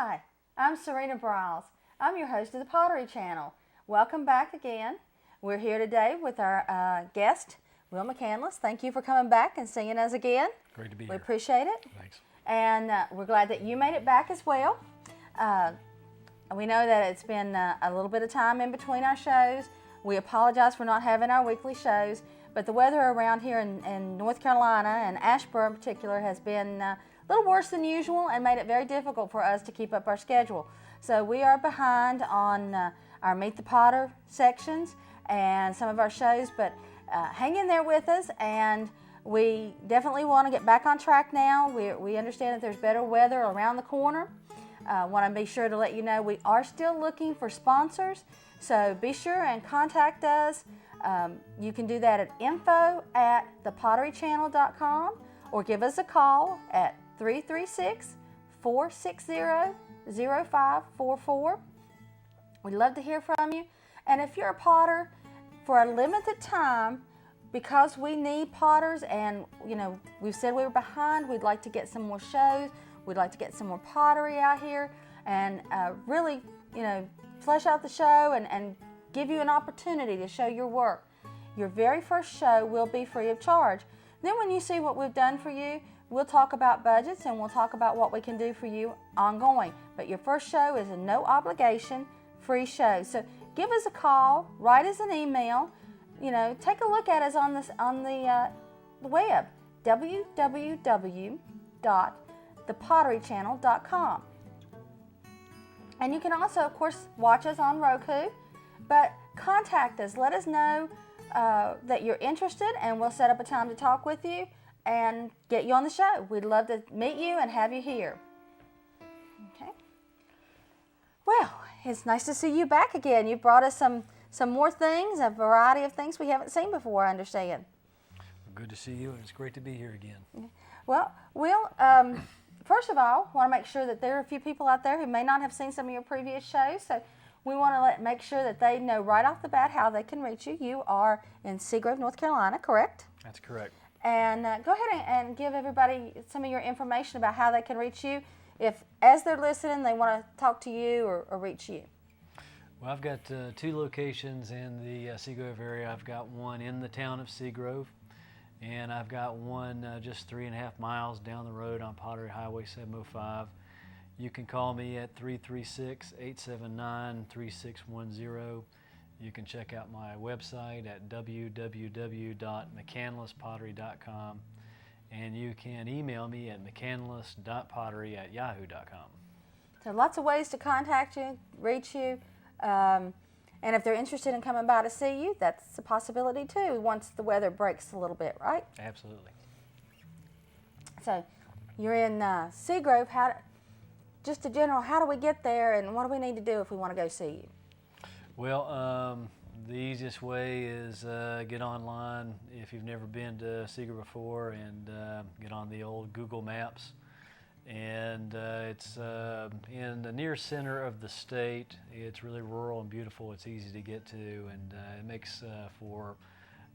Hi, I'm Serena Briles. I'm your host of the Pottery Channel. Welcome back again. We're here today with our guest, Will McCanless. Thank you for coming back and seeing us again. Great to be We here. appreciate it. Thanks. And we're glad that you made it back as well. We know that it's been a little bit of time in between our shows. We apologize for not having our weekly shows, but the weather around here in North Carolina and Asheboro in particular has been a little worse than usual and made it very difficult for us to keep up our schedule. So we are behind on our Meet the Potter sections and some of our shows, but hang in there with us, and we definitely want to get back on track now. We understand that there's better weather around the corner. Want to be sure to let you know we are still looking for sponsors, so be sure and contact us. You can do that at info@thepotterychannel.com or give us a call at 336-460-0544. We'd love to hear from you. And if you're a potter, for a limited time, because we need potters, and we've said we were behind, we'd like to get some more shows. We'd like to get some more pottery out here and really, flesh out the show and give you an opportunity to show your work. Your very first show will be free of charge. Then when you see what we've done for you, we'll talk about budgets and we'll talk about what we can do for you ongoing. But your first show is a no obligation, free show. So give us a call, write us an email, take a look at us on the web, www.thepotterychannel.com. And you can also, of course, watch us on Roku, but contact us. Let us know that you're interested, and we'll set up a time to talk with you and get you on the show. We'd love to meet you and have you here. Okay. Well, it's nice to see you back again. You brought us some more things, a variety of things we haven't seen before, I understand. Good to see you, and it's great to be here again. Well, Will, first of all, I want to make sure that there are a few people out there who may not have seen some of your previous shows, so we want to make sure that they know right off the bat how they can reach you. You are in Seagrove, North Carolina, correct? That's correct. And go ahead and give everybody some of your information about how they can reach you if, as they're listening, they want to talk to you or reach you. Well, I've got two locations in the Seagrove area. I've got one in the town of Seagrove, and I've got one just 3.5 miles down the road on Pottery Highway 705. You can call me at 336-879-3610. You can check out my website at www.McCanlesspottery.com, and you can email me at mccanless.pottery@yahoo.com. So lots of ways to contact you, reach you, and if they're interested in coming by to see you, that's a possibility too once the weather breaks a little bit, right? Absolutely. So you're in Seagrove. Just in general, how do we get there, and what do we need to do if we want to go see you? Well, the easiest way is get online if you've never been to Seagrove before, and get on the old Google Maps. And it's in the near center of the state. It's really rural and beautiful. It's easy to get to, and it makes for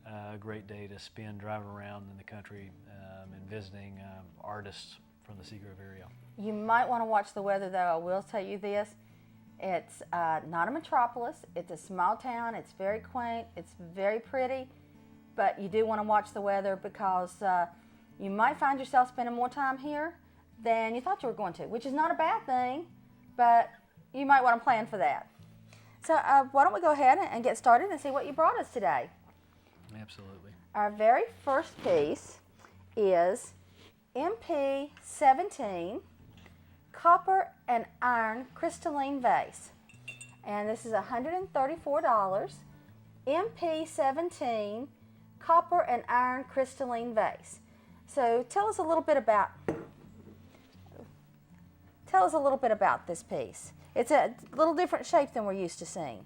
a great day to spend driving around in the country and visiting artists from the Seagrove area. You might want to watch the weather, though. I will tell you this. It's not a metropolis. It's a small town. It's very quaint. It's very pretty. But you do want to watch the weather because you might find yourself spending more time here than you thought you were going to, which is not a bad thing, but you might want to plan for that. So why don't we go ahead and get started and see what you brought us today. Absolutely. Our very first piece is MP17 Copper and Iron Crystalline Vase. And this is $134. MP17 Copper and Iron Crystalline Vase. So tell us a little bit about this piece. It's a little different shape than we're used to seeing.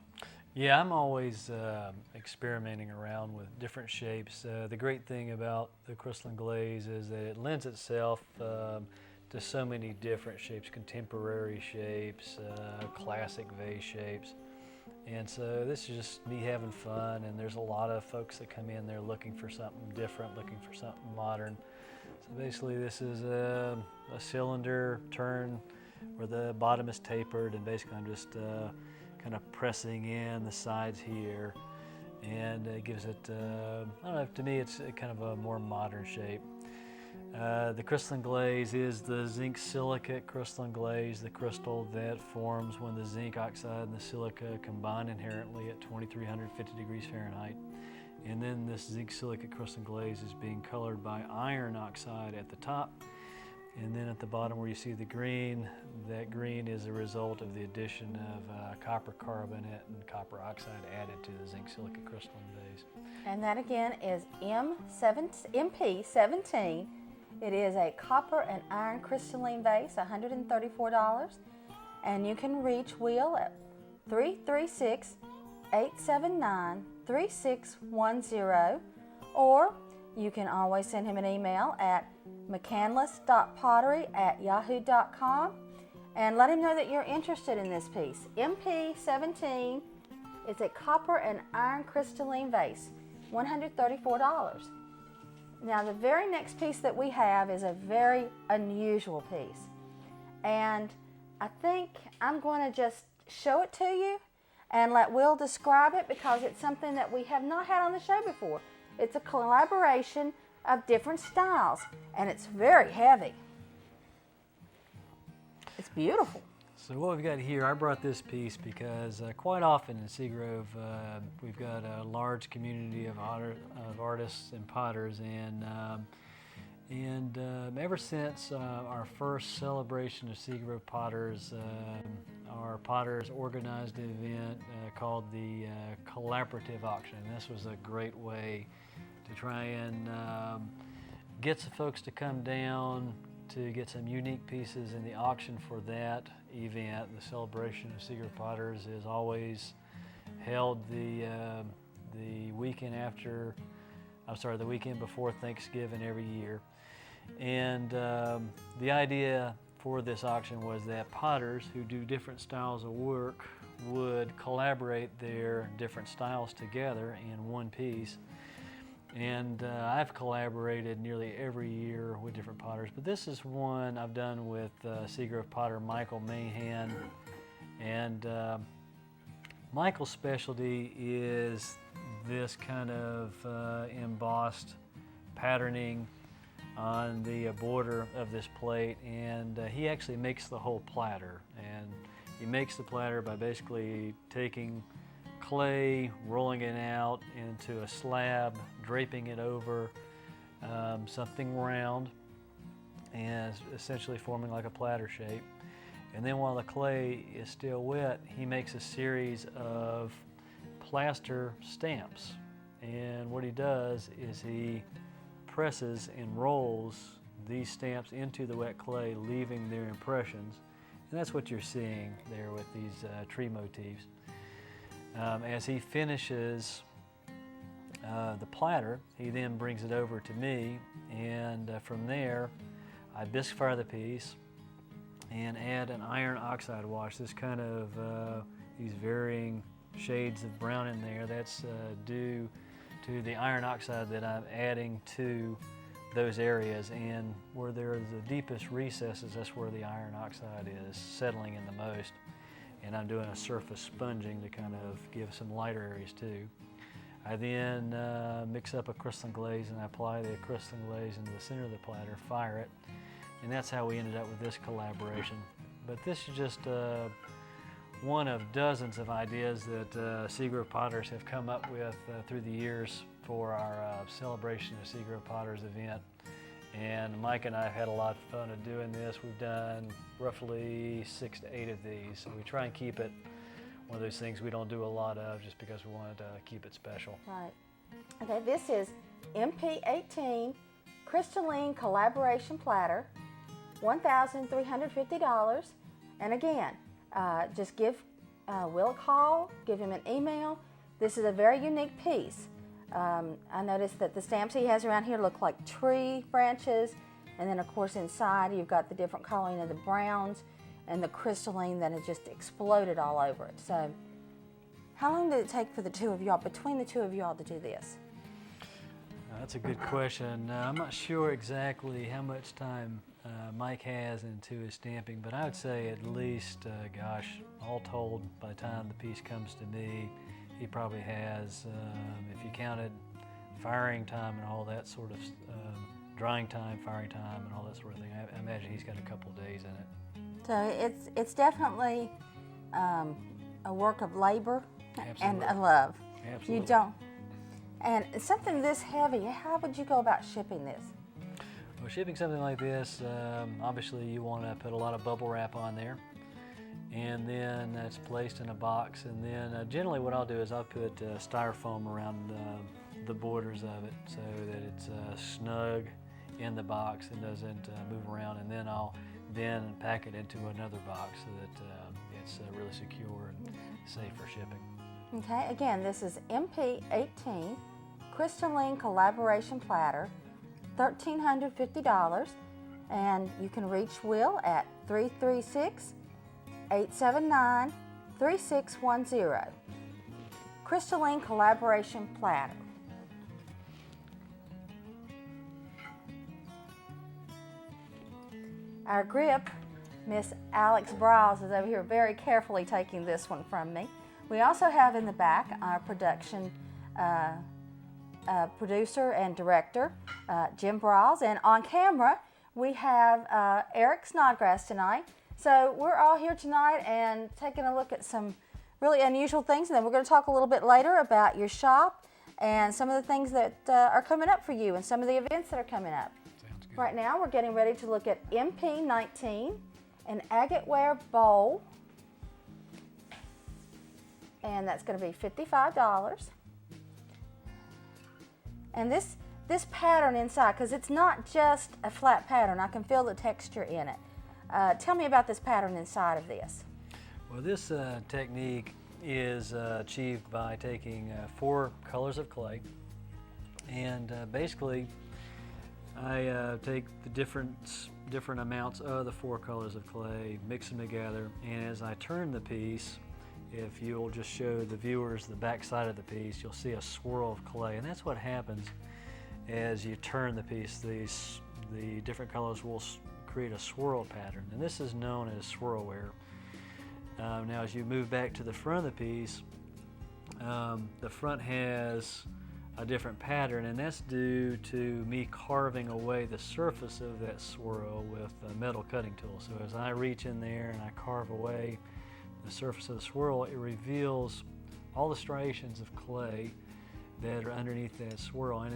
Yeah, I'm always experimenting around with different shapes. The great thing about the crystalline glaze is that it lends itself to so many different shapes, contemporary shapes, classic vase shapes. And so this is just me having fun, and there's a lot of folks that come in there looking for something different, looking for something modern. So basically this is a cylinder turn where the bottom is tapered, and basically I'm just kind of pressing in the sides here, and it gives it, I don't know, to me it's kind of a more modern shape. The crystalline glaze is the zinc silicate crystalline glaze, the crystal that forms when the zinc oxide and the silica combine inherently at 2350 degrees Fahrenheit. And then this zinc silicate crystalline glaze is being colored by iron oxide at the top. And then at the bottom where you see the green, that green is a result of the addition of copper carbonate and copper oxide added to the zinc silicate crystalline glaze. And that again is MP17. It is a copper and iron crystalline vase, $134. And you can reach Will at 336-879-3610, or you can always send him an email at mccanless.pottery@yahoo.com and let him know that you're interested in this piece. MP17 is a copper and iron crystalline vase, $134. Now the very next piece that we have is a very unusual piece, and I think I'm going to just show it to you and let Will describe it, because it's something that we have not had on the show before. It's a collaboration of different styles, and it's very heavy. It's beautiful. So what we've got here, I brought this piece because quite often in Seagrove we've got a large community of artists and potters, and ever since our first celebration of Seagrove Potters, our potters organized an event called the Collaborative Auction. And this was a great way to try and get some folks to come down to get some unique pieces in the auction for that event. The celebration of Seagrove Potters is always held the weekend before Thanksgiving every year. And the idea for this auction was that potters who do different styles of work would collaborate their different styles together in one piece. And I've collaborated nearly every year with different potters, but this is one I've done with Seagrove potter Michael Mahan. And Michael's specialty is this kind of embossed patterning on the border of this plate, and he actually makes the whole platter. And he makes the platter by basically taking clay, rolling it out into a slab, draping it over something round, and essentially forming like a platter shape. And then while the clay is still wet, he makes a series of plaster stamps. And what he does is he presses and rolls these stamps into the wet clay, leaving their impressions. And that's what you're seeing there with these tree motifs. As he finishes the platter, he then brings it over to me, and from there I bisque fire the piece and add an iron oxide wash. This kind of these varying shades of brown in there, that's due to the iron oxide that I'm adding to those areas, and where there are the deepest recesses, that's where the iron oxide is settling in the most. And I'm doing a surface sponging to kind of give some lighter areas too. I then mix up a crystalline glaze, and I apply the crystalline glaze into the center of the platter, fire it, and that's how we ended up with this collaboration. But this is just one of dozens of ideas that Seagrove Potters have come up with through the years for our celebration of Seagrove Potters event. And Mike and I have had a lot of fun of doing this. We've done roughly 6 to 8 of these. So we try and keep it one of those things we don't do a lot of, just because we wanted to keep it special. Right. Okay, this is MP18 Crystalline Collaboration Platter, $1,350. And again, just give Will a call, give him an email. This is a very unique piece. I noticed that the stamps he has around here look like tree branches, and then of course inside you've got the different coloring of the browns and the crystalline that has just exploded all over it. So how long did it take for the two of y'all, between the two of y'all, to do this? That's a good question. I'm not sure exactly how much time Mike has into his stamping, but I would say at least, all told, by the time the piece comes to me, he probably has, if you counted firing time and all that sort of, drying time, firing time, and all that sort of thing, I imagine he's got a couple days in it. So it's definitely a work of labor Absolutely. and a love. Absolutely. You don't, and something this heavy, how would you go about shipping this? Well, shipping something like this, obviously you want to put a lot of bubble wrap on there, and then it's placed in a box, and then generally what I'll do is I'll put styrofoam around the borders of it so that it's snug in the box and doesn't move around, and then I'll pack it into another box so that it's really secure and safe for shipping. Okay, again, this is MP18 Crystalline Collaboration Platter, $1,350, and you can reach Will at 336-879-3610. Crystalline Collaboration Platter. Our grip, Miss Alex Bryles, is over here very carefully taking this one from me. We also have in the back our production producer and director, Jim Bryles, and on camera we have Eric Snodgrass tonight. So we're all here tonight and taking a look at some really unusual things, and then we're going to talk a little bit later about your shop and some of the things that are coming up for you and some of the events that are coming up. Sounds good. Right now we're getting ready to look at MP19, an agate ware bowl, and that's going to be $55. And this pattern inside, because it's not just a flat pattern, I can feel the texture in it. Tell me about this pattern inside of this. Well, this technique is achieved by taking 4 colors of clay, and basically I take the different amounts of the 4 colors of clay, mix them together, and as I turn the piece, if you'll just show the viewers the back side of the piece, you'll see a swirl of clay, and that's what happens as you turn the piece. The different colors will create a swirl pattern, and this is known as swirlware. Now as you move back to the front of the piece, the front has a different pattern, and that's due to me carving away the surface of that swirl with a metal cutting tool. So as I reach in there and I carve away the surface of the swirl, it reveals all the striations of clay that are underneath that swirl, and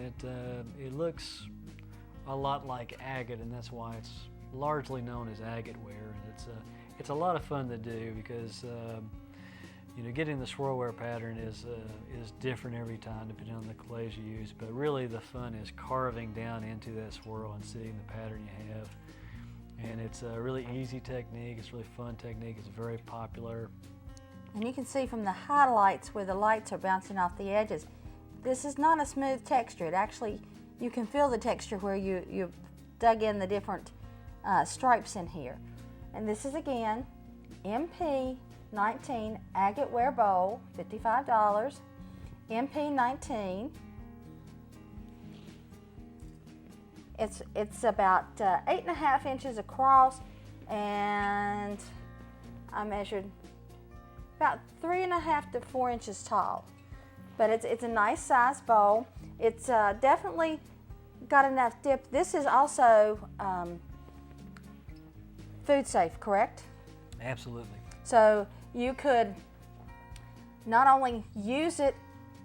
it looks a lot like agate, and that's why it's largely known as agate ware. And it's a lot of fun to do because getting the swirlware pattern is different every time depending on the clays you use, but really the fun is carving down into that swirl and seeing the pattern you have. And it's a really easy technique, it's a really fun technique, it's very popular. And you can see from the highlights where the lights are bouncing off the edges, this is not a smooth texture. It actually, you can feel the texture where you dug in the different stripes in here. And this is again, MP19 Agate Ware Bowl, $55. MP19. It's about 8.5 inches across, and I measured about 3.5 to 4 inches tall. But it's a nice size bowl. It's definitely got enough dip. This is also food safe, correct? Absolutely. So you could not only use it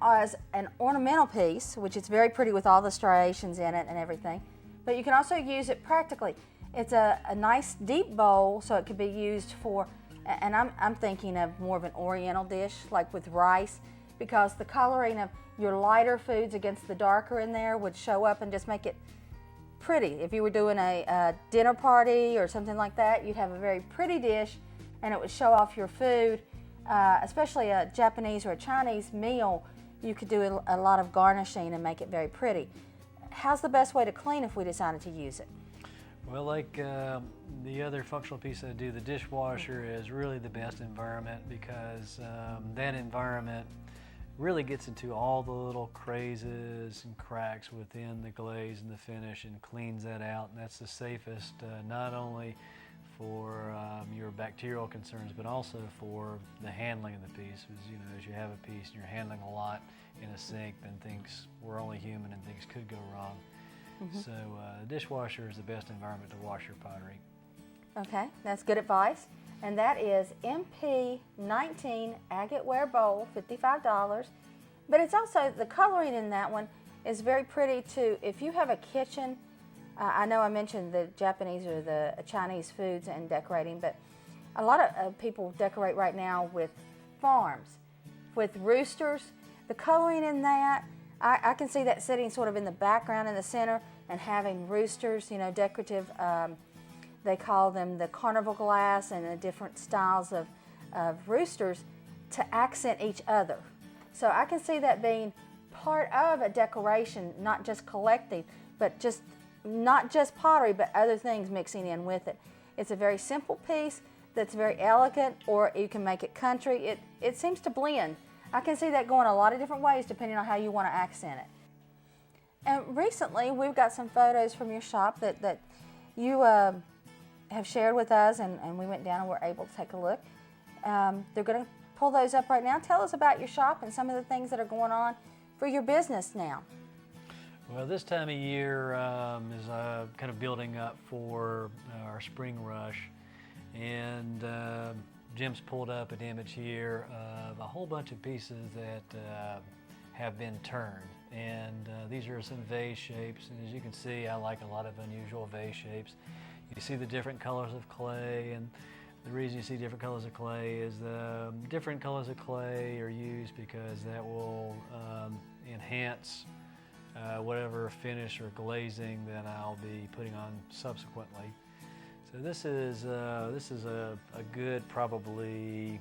as an ornamental piece, which is very pretty with all the striations in it and everything, but you can also use it practically. It's a nice deep bowl, so it could be used for, and I'm thinking of more of an oriental dish, like with rice, because the coloring of your lighter foods against the darker in there would show up and just make it pretty. If you were doing a dinner party or something like that, you'd have a very pretty dish, and it would show off your food, especially a Japanese or a Chinese meal. You could do a lot of garnishing and make it very pretty. How's the best way to clean if we decided to use it? Well, like the other functional piece I do, the dishwasher is really the best environment because that environment really gets into all the little crazes and cracks within the glaze and the finish and cleans that out. And that's the safest, not only for your bacterial concerns, but also for the handling of the piece. As you have a piece and you're handling a lot in a sink, then we're only human and things could go wrong. So the dishwasher is the best environment to wash your pottery. Okay, that's good advice. And that is MP19 agate ware bowl, $55. But it's also, the coloring in that one is very pretty too. If you have a kitchen, I know I mentioned the Japanese or the Chinese foods and decorating, but a lot of people decorate right now with farms, with roosters. The coloring in that, I can see that sitting sort of in the background in the center and having roosters, decorative, they call them the carnival glass and the different styles of roosters to accent each other. So I can see that being part of a decoration, not just collecting, but not just pottery, but other things mixing in with it. It's a very simple piece that's very elegant, or you can make it country. It seems to blend. I can see that going a lot of different ways depending on how you want to accent it. And recently, we've got some photos from your shop that you have shared with us, and we went down and were able to take a look. They're going to pull those up right now. Tell us about your shop and some of the things that are going on for your business now. Well, this time of year is kind of building up for our spring rush, and Jim's pulled up an image here of a whole bunch of pieces that have been turned, and these are some vase shapes, and as you can see, I like a lot of unusual vase shapes. You see the different colors of clay, and the reason you see different colors of clay is the different colors of clay are used because that will enhance whatever finish or glazing that I'll be putting on subsequently. So this is a good probably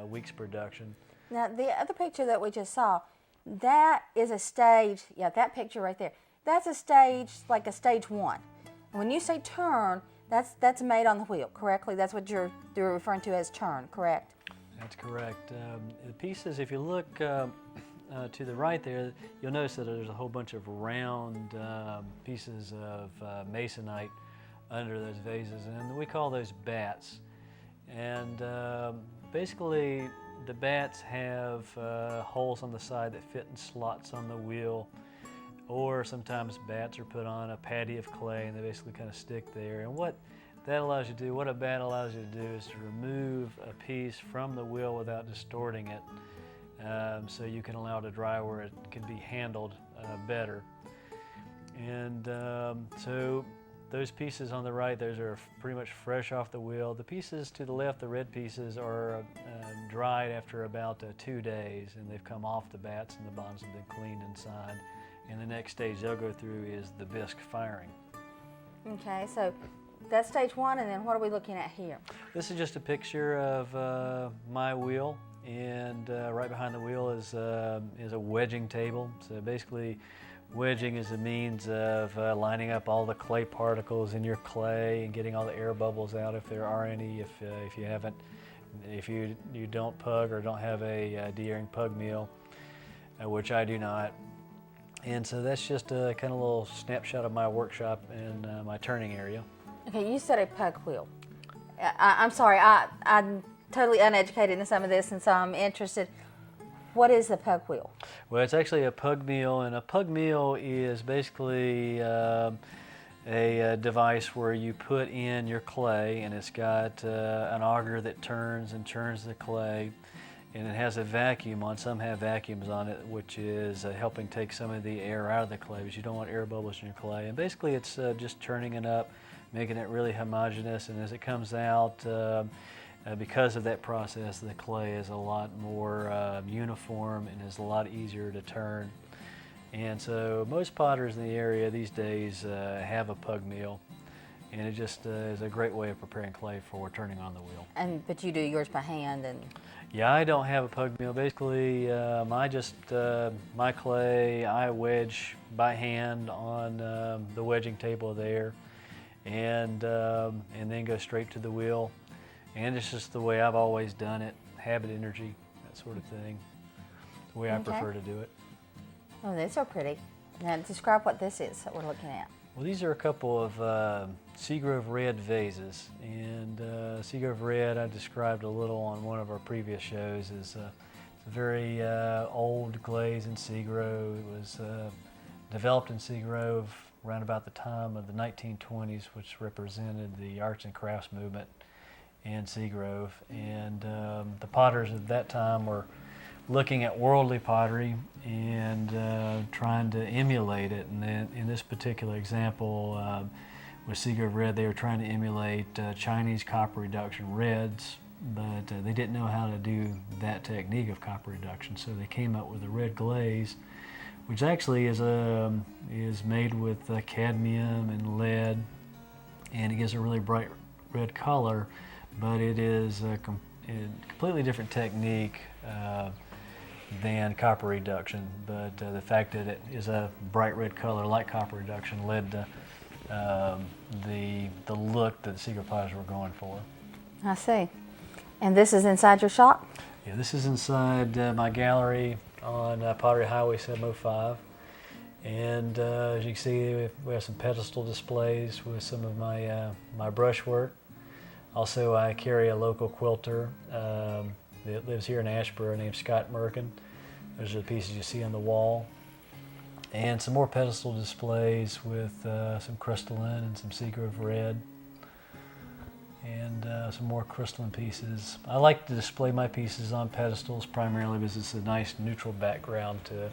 week's production. Now the other picture that we just saw, that is a stage. Yeah, that picture right there. That's a stage, like a stage one. When you say turn, that's made on the wheel, correctly? That's what you're referring to as turn, correct? That's correct. The pieces, if you look to the right there, you'll notice that there's a whole bunch of round pieces of masonite under those vases, and we call those bats. And basically, the bats have holes on the side that fit in slots on the wheel, or sometimes bats are put on a patty of clay and they basically kind of stick there. And what that allows you to do, what a bat allows you to do, is to remove a piece from the wheel without distorting it, so you can allow it to dry where it can be handled better. And so those pieces on the right, those are pretty much fresh off the wheel. The pieces to the left, the red pieces, are dried after about 2 days, and they've come off the bats and the bottoms have been cleaned inside. And the next stage they'll go through is the bisque firing. Okay, so that's stage one, and then what are we looking at here? This is just a picture of my wheel, and right behind the wheel is a wedging table. So basically, wedging is a means of lining up all the clay particles in your clay and getting all the air bubbles out if there are any. If you don't pug or don't have a de-airing pug mill, which I do not. And so that's just a kind of little snapshot of my workshop and my turning area. Okay, you said a pug wheel. I'm sorry, I'm totally uneducated in some of this, and so I'm interested. What is a pug wheel? Well, it's actually a pug mill, and a pug mill is basically a device where you put in your clay, and it's got an auger that turns and churns the clay. And it has a vacuum on. Some have vacuums on it, which is helping take some of the air out of the clay, because you don't want air bubbles in your clay. And basically it's just turning it up, making it really homogeneous, and as it comes out, because of that process, the clay is a lot more uniform and is a lot easier to turn. And so most potters in the area these days have a pug mill, and it just is a great way of preparing clay for turning on the wheel. But you do yours by hand and... Yeah, I don't have a pug mill. Basically, my clay I wedge by hand on the wedging table there, and then go straight to the wheel. And it's just the way I've always done it, habit, energy, that sort of thing. the way I Okay. prefer to do it. Oh, they're so pretty. Now describe what this is that we're looking at. Well, these are a couple of Seagrove Red vases, and Seagrove Red I described a little on one of our previous shows. Is a very old glaze in Seagrove. It was developed in Seagrove around about the time of the 1920s, which represented the arts and crafts movement in Seagrove. And the potters at that time were looking at worldly pottery and trying to emulate it. And then in this particular example, with Seagrove Red, they were trying to emulate Chinese copper reduction reds, but they didn't know how to do that technique of copper reduction, so they came up with a red glaze, which actually is made with cadmium and lead, and it gives a really bright red color, but it is a completely different technique than copper reduction. But the fact that it is a bright red color like copper reduction led to the look that the Seagrove potters were going for. I see. And this is inside your shop? Yeah, this is inside my gallery on Pottery Highway 705. And as you can see, we have some pedestal displays with some of my brushwork. Also, I carry a local quilter that lives here in Asheboro named Scott Merkin. Those are the pieces you see on the wall. And some more pedestal displays with some crystalline and some Seagrove Red. And some more crystalline pieces. I like to display my pieces on pedestals primarily because it's a nice neutral background to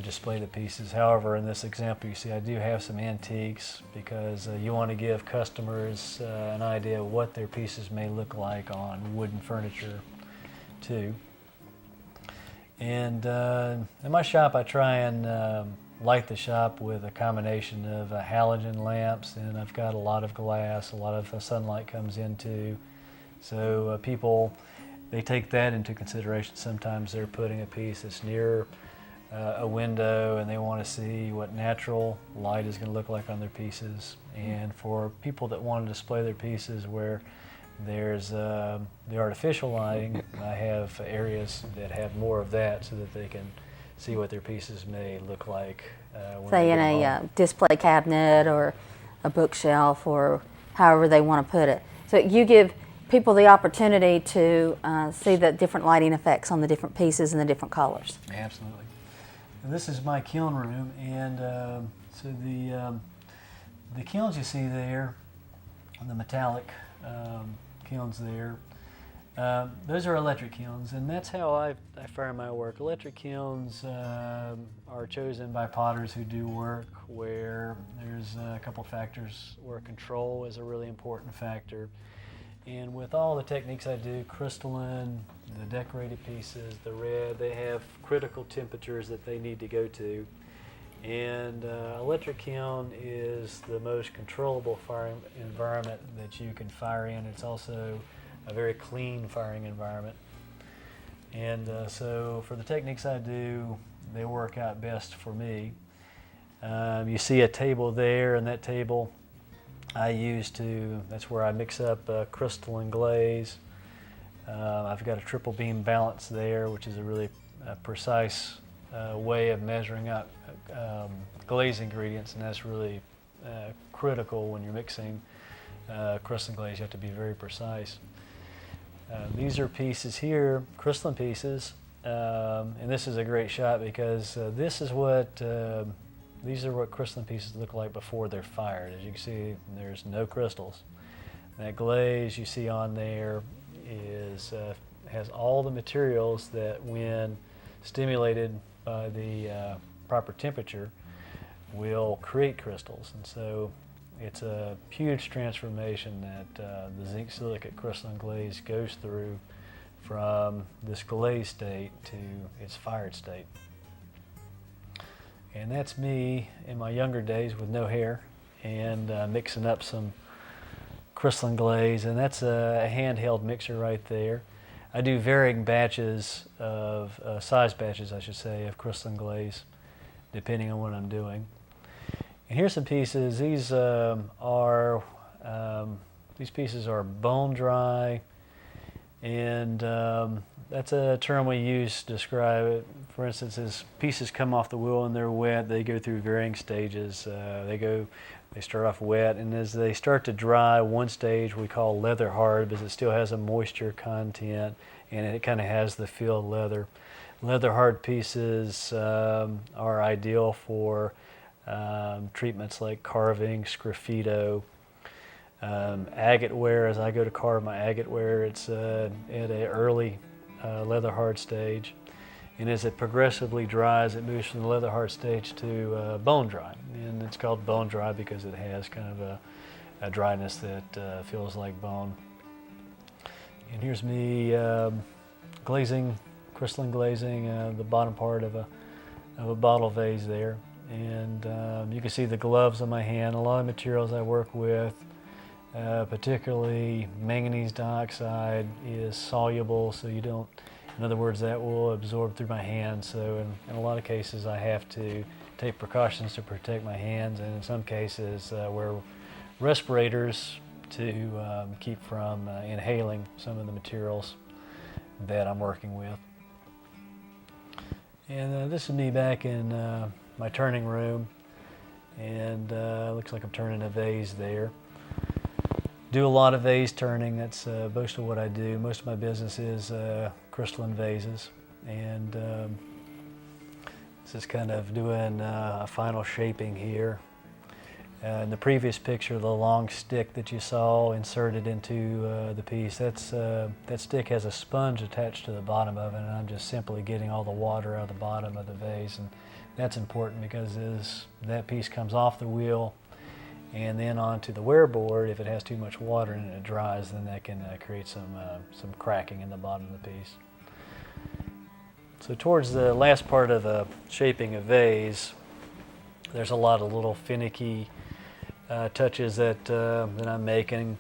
display the pieces. However, in this example you see I do have some antiques because you want to give customers an idea of what their pieces may look like on wooden furniture too. And in my shop I try and light the shop with a combination of halogen lamps, and I've got a lot of glass, a lot of sunlight comes into. So people, they take that into consideration. Sometimes they're putting a piece that's near a window and they want to see what natural light is going to look like on their pieces. And for people that want to display their pieces where there's the artificial lighting, I have areas that have more of that so that they can see what their pieces may look like. Say in a display cabinet or a bookshelf or however they want to put it. So you give people the opportunity to see the different lighting effects on the different pieces and the different colors. Absolutely. And this is my kiln room, and so the kilns you see there, the metallic kilns there, those are electric kilns, and that's how I fire my work. Electric kilns are chosen by potters who do work where there's a couple factors where control is a really important factor. And with all the techniques I do, crystalline, the decorated pieces, the red, they have critical temperatures that they need to go to. And electric kiln is the most controllable firing environment that you can fire in. It's also a very clean firing environment. And so for the techniques I do, they work out best for me. You see a table there, and that table I use that's where I mix up crystalline glaze. I've got a triple beam balance there, which is a really precise way of measuring out glaze ingredients, and that's really critical when you're mixing crystalline glaze. You have to be very precise. These are pieces here, crystalline pieces, and this is a great shot because these are what crystalline pieces look like before they're fired. As you can see, there's no crystals. That glaze you see on there has all the materials that, when stimulated by the proper temperature, will create crystals. And so it's a huge transformation that the zinc silicate crystalline glaze goes through from this glaze state to its fired state. And that's me in my younger days with no hair and mixing up some crystalline glaze, and that's a handheld mixer right there. I do varying batches of, size batches I should say, of crystalline glaze depending on what I'm doing. And here's some pieces. These pieces are bone dry, and That's a term we use to describe it. For instance, as pieces come off the wheel and they're wet, they go through varying stages. They start off wet, and as they start to dry, one stage we call leather hard because it still has a moisture content and it kind of has the feel of leather. Leather hard pieces are ideal for treatments like carving, sgraffito, agate ware. As I go to carve my agate ware, it's at an early leather hard stage, and as it progressively dries, it moves from the leather hard stage to bone dry, and it's called bone dry because it has kind of a dryness that feels like bone. And here's me glazing, crystalline glazing the bottom part of a bottle vase there, and you can see the gloves on my hand. A lot of materials I work with, particularly manganese dioxide, is soluble, so you don't, in other words, that will absorb through my hands. So in a lot of cases I have to take precautions to protect my hands, and in some cases wear respirators to keep from inhaling some of the materials that I'm working with. And this is me back in my turning room, and looks like I'm turning a vase there. Do a lot of vase turning. That's most of what I do. Most of my business is crystalline vases, and this is kind of doing a final shaping here. In the previous picture, the long stick that you saw inserted into the piece, that stick has a sponge attached to the bottom of it, and I'm just simply getting all the water out of the bottom of the vase, and that's important because as that piece comes off the wheel and then onto the wear board, if it has too much water and it dries, then that can create some cracking in the bottom of the piece. So towards the last part of the shaping a vase, there's a lot of little finicky touches that I'm making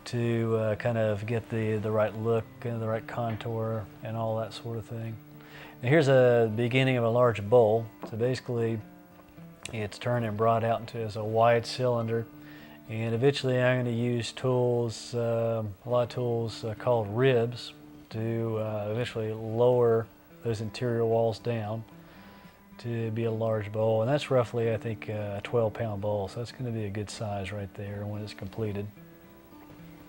to kind of get the right look and the right contour and all that sort of thing. Now here's a beginning of a large bowl. So basically it's turned and brought out into as a wide cylinder, and eventually I'm going to use tools, a lot of tools called ribs, to eventually lower those interior walls down to be a large bowl, and that's roughly, I think, a 12-pound bowl, so that's going to be a good size right there when it's completed.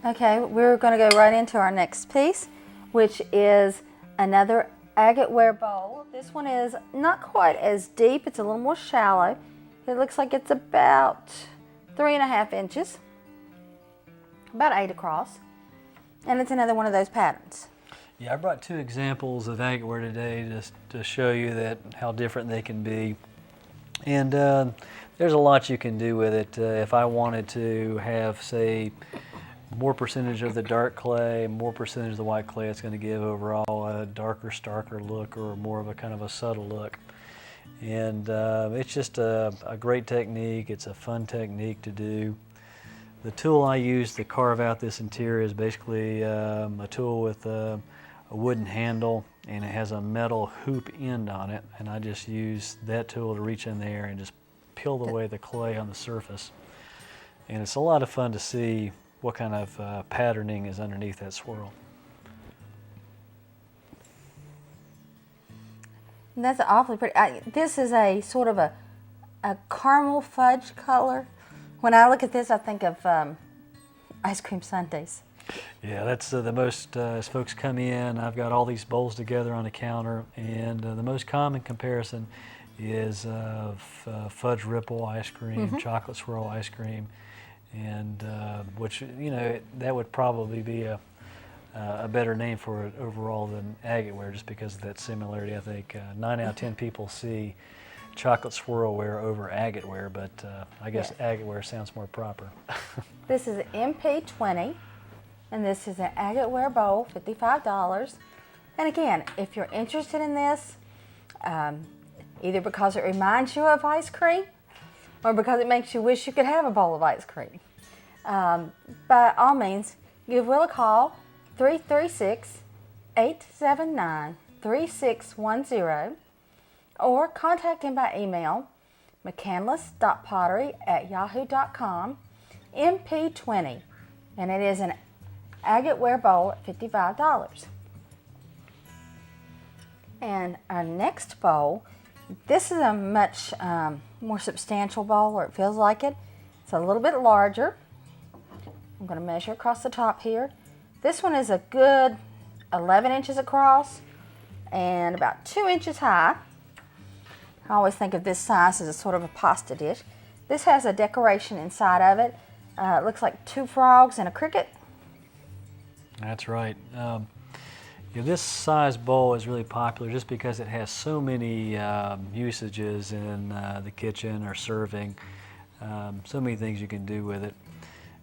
Okay, we're going to go right into our next piece, which is another agate ware bowl. This one is not quite as deep, it's a little more shallow. It looks like it's about 3.5 inches, about 8 across, and it's another one of those patterns. Yeah, I brought two examples of agate ware today just to show you that how different they can be. And there's a lot you can do with it. If I wanted to have, say, more percentage of the dark clay, more percentage of the white clay, it's going to give overall a darker, starker look, or more of a kind of a subtle look. And it's just a great technique. It's a fun technique to do. The tool I use to carve out this interior is basically a tool with a wooden handle, and it has a metal hoop end on it, and I just use that tool to reach in there and just peel away the clay on the surface. And it's a lot of fun to see what kind of patterning is underneath that swirl. That's awfully pretty. This is a sort of a caramel fudge color. When I look at this, I think of ice cream sundaes. Yeah, that's the most, as folks come in, I've got all these bowls together on the counter, and the most common comparison is fudge ripple ice cream, chocolate swirl ice cream, and which, you know, that would probably be a better name for it overall than agate ware, just because of that similarity. I think 9 out of 10 people see chocolate swirl ware over agate ware, but I guess agate ware sounds more proper. This is an MP20, and this is an agate ware bowl, $55. And again, if you're interested in this, either because it reminds you of ice cream or because it makes you wish you could have a bowl of ice cream, by all means, give Will a call, 336-879-3610, or contact him by email, mccanless.pottery@yahoo.com, MP20, and it is an agate ware bowl at $55. And our next bowl, this is a much more substantial bowl, or it feels like it. It's a little bit larger. I'm going to measure across the top here. This one is a good 11 inches across and about 2 inches high. I always think of this size as a sort of a pasta dish. This has a decoration inside of it. It looks like 2 frogs and a cricket. That's right. This size bowl is really popular just because it has so many usages in the kitchen or serving. So many things you can do with it.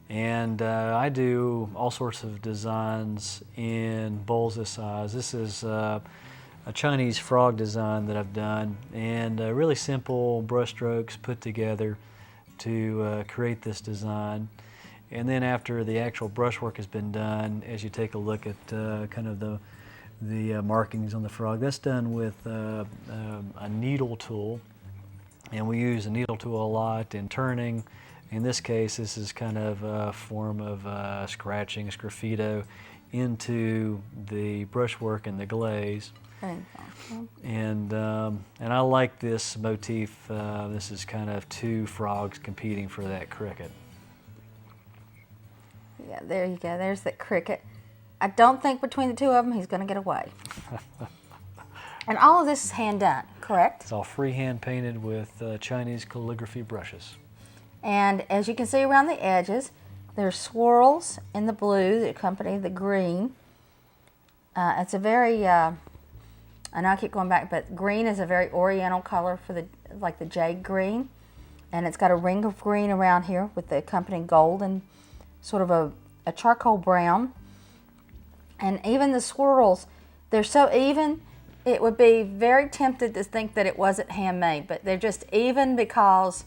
And I do all sorts of designs in bowls this size. This is a Chinese frog design that I've done, and really simple brush strokes put together to create this design. And then after the actual brushwork has been done, as you take a look at kind of the markings on the frog, that's done with a needle tool, and we use a needle tool a lot in turning. In this case, this is kind of a form of scratching, sgraffito into the brushwork and the glaze. And I like this motif. This is kind of 2 frogs competing for that cricket. Yeah, there you go. There's that cricket. I don't think between the 2 of them he's going to get away. And all of this is hand done, correct? It's all freehand painted with Chinese calligraphy brushes. And as you can see around the edges, there's swirls in the blue that accompany the green. It's a very, I know I keep going back, but green is a very oriental color for like the jade green. And it's got a ring of green around here with the accompanying gold and sort of a charcoal brown. And even the swirls, they're so even, it would be very tempted to think that it wasn't handmade, but they're just even because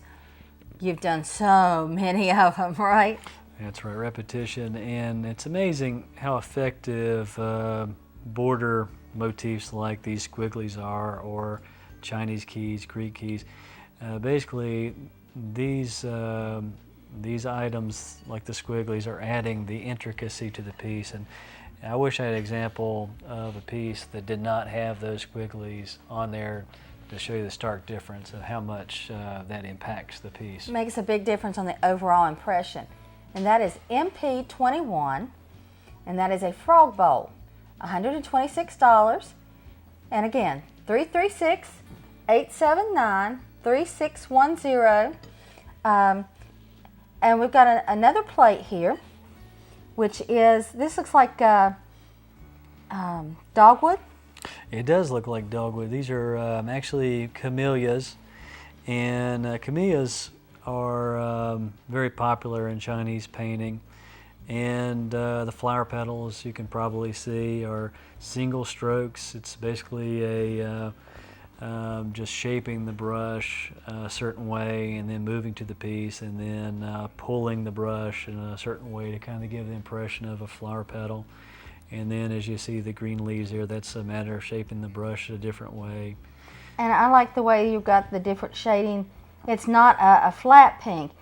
you've done so many of them, right? That's right, repetition, and it's amazing how effective border motifs like these squigglies are, or Chinese keys, Greek keys. Basically, these items like the squigglies are adding the intricacy to the piece, and I wish I had an example of a piece that did not have those squigglies on there to show you the stark difference of how much that impacts the piece. It makes a big difference on the overall impression. And that is MP21, and that is a frog bowl, $126. And again, 336-879-3610. And we've got another plate here, which is, this looks like dogwood. It does look like dogwood. These are actually camellias, and camellias are very popular in Chinese painting. And the flower petals, you can probably see, are single strokes. It's basically a just shaping the brush a certain way and then moving to the piece and then pulling the brush in a certain way to kind of give the impression of a flower petal. And then as you see the green leaves there, that's a matter of shaping the brush a different way. And I like the way you've got the different shading. It's not a flat pink.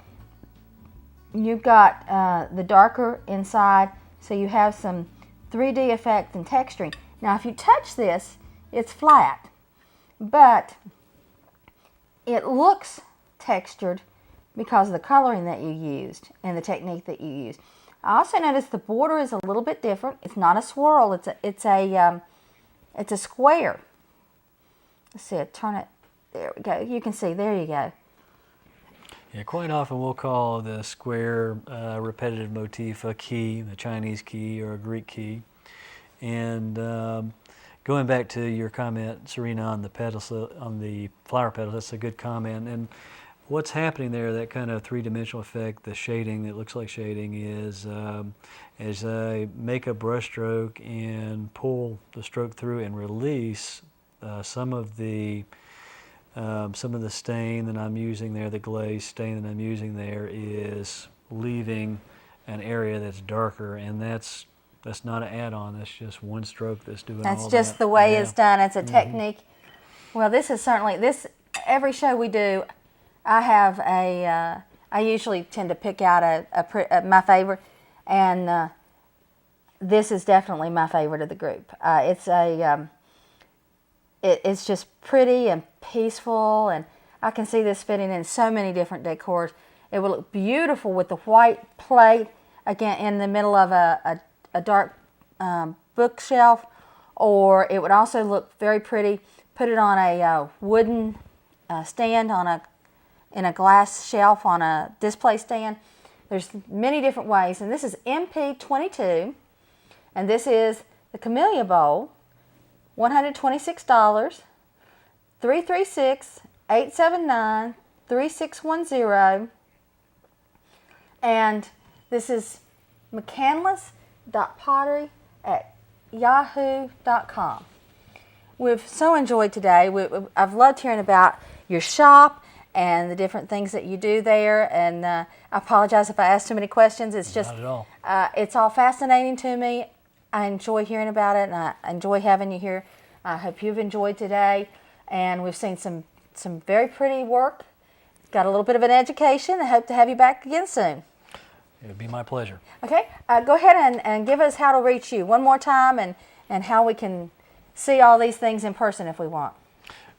You've got the darker inside, so you have some 3D effect and texturing. Now if you touch this, it's flat, but it looks textured because of the coloring that you used and the technique that you used. I also noticed the border is a little bit different. It's not a swirl. It's a square. Let's see. Turn it. There we go. You can see. There you go. Yeah, quite often we'll call the square repetitive motif a key, a Chinese key or a Greek key. And going back to your comment, Serena, on the petals, on the flower petals, that's a good comment. And what's happening there, that kind of three-dimensional effect, the shading that looks like shading, is as I make a brush stroke and pull the stroke through and release some of the stain that I'm using there, the glaze stain that I'm using there, is leaving an area that's darker, and that's not an add-on. That's just one stroke that's doing all that. That's just the way it's done. It's a technique. Well, this is certainly, every show we do, I have I usually tend to pick out my favorite, and this is definitely my favorite of the group. It's it's just pretty and peaceful, and I can see this fitting in so many different decors. It will look beautiful with the white plate, again, in the middle of a dark bookshelf, or it would also look very pretty. Put it on a wooden stand in a glass shelf on a display stand. There's many different ways, and this is MP22, and this is the Camellia Bowl, $126, 336-879-3610, and this is McCanless.pottery@yahoo.com. We've so enjoyed today. I've loved hearing about your shop and the different things that you do there, and I apologize if I asked too many questions. It's just, Not at all. It's all fascinating to me. I enjoy hearing about it, and I enjoy having you here. I hope you've enjoyed today, and we've seen some very pretty work. Got a little bit of an education. I hope to have you back again soon. It would be my pleasure. Okay, go ahead and give us how to reach you one more time, and how we can see all these things in person if we want.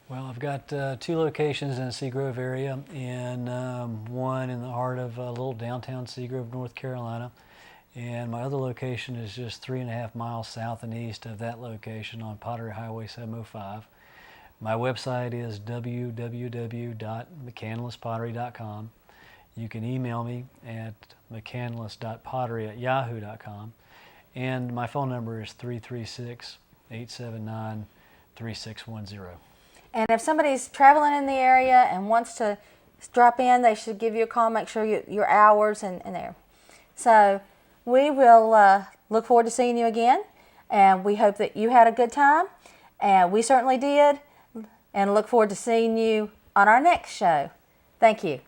Well, I've got 2 locations in the Seagrove area, and one in the heart of little downtown Seagrove, North Carolina. And my other location is just 3.5 miles south and east of that location on Pottery Highway 705. My website is www.mccanlesspottery.com. You can email me at mccanless.pottery@yahoo.com. And my phone number is 336-879-3610. And if somebody's traveling in the area and wants to drop in, they should give you a call, make sure your hours and there. So we will look forward to seeing you again, and we hope that you had a good time, and we certainly did, and look forward to seeing you on our next show. Thank you.